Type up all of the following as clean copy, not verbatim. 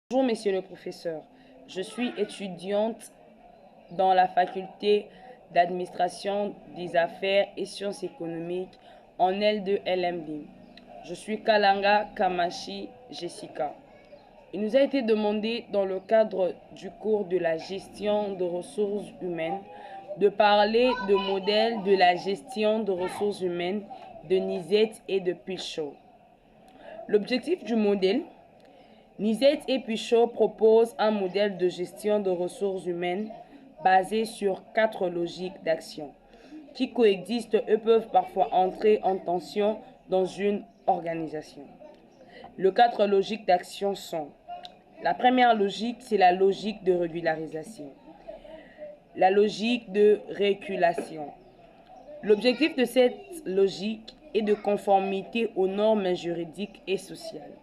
Bonjour, monsieur le professeur. Je suis étudiante dans la faculté d'administration des affaires et sciences économiques en L2 LMD. Je suis Kalanga Kamashi Jessica. Il nous a été demandé dans le cadre du cours de la gestion de ressources humaines de parler de modèles de la gestion de ressources humaines de Nizet et de Pichot. L'objectif du modèle: Nizet et Pichot proposent un modèle de gestion de ressources humaines basé sur 4 logiques d'action qui coexistent et peuvent parfois entrer en tension dans une organisation. Les 4 logiques d'action sont: la première logique, c'est la logique de régularisation. La logique de réculation. L'objectif de cette logique est de conformité aux normes juridiques et sociales.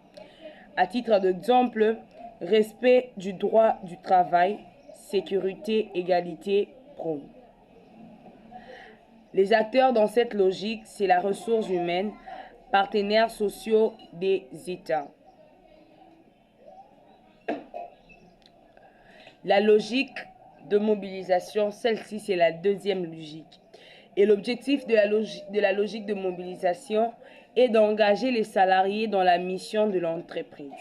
À titre d'exemple, respect du droit du travail, sécurité, égalité, pro. Les acteurs dans cette logique, c'est la ressource humaine, partenaires sociaux des États. La logique de mobilisation, celle-ci, c'est la deuxième logique. Et l'objectif de la logique de mobilisation est d'engager les salariés dans la mission de l'entreprise.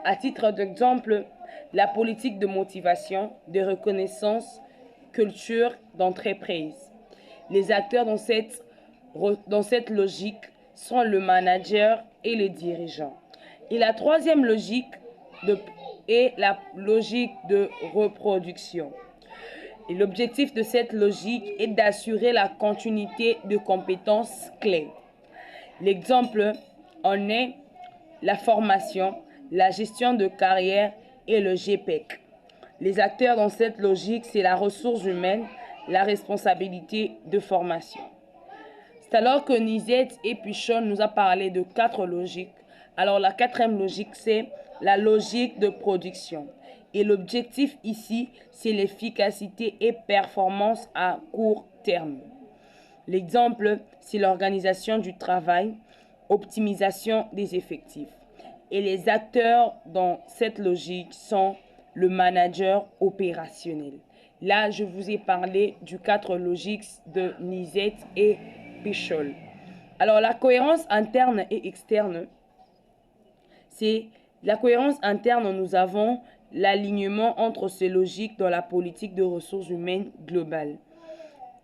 À titre d'exemple, la politique de motivation, de reconnaissance, culture d'entreprise. Les acteurs dans cette logique sont le manager et les dirigeants. Et la troisième logique est la logique de reproduction. Et l'objectif de cette logique est d'assurer la continuité de compétences clés. L'exemple en est la formation, la gestion de carrière et le GPEC. Les acteurs dans cette logique, c'est la ressource humaine, la responsabilité de formation. C'est alors que Nizet et Pichot nous a parlé de 4 logiques. Alors la quatrième logique, c'est la logique de production. Et l'objectif ici, c'est l'efficacité et performance à court terme. L'exemple, c'est l'organisation du travail, optimisation des effectifs. Et les acteurs dans cette logique sont le manager opérationnel. Là, je vous ai parlé du 4 logiques de Nizet et Pichot. Alors, la cohérence interne et externe, c'est la cohérence interne, nous avons l'alignement entre ces logiques dans la politique de ressources humaines globale.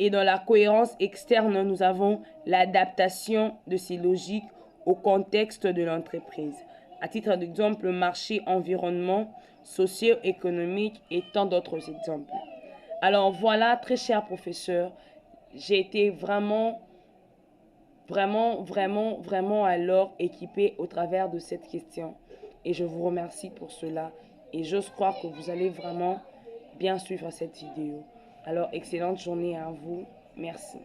Et dans la cohérence externe, nous avons l'adaptation de ces logiques au contexte de l'entreprise. À titre d'exemple, le marché, environnement, socio-économique et tant d'autres exemples. Alors voilà, très cher professeur, j'ai été vraiment alors équipé au travers de cette question. Et je vous remercie pour cela. Et j'ose croire que vous allez vraiment bien suivre cette vidéo. Alors, excellente journée à vous. Merci.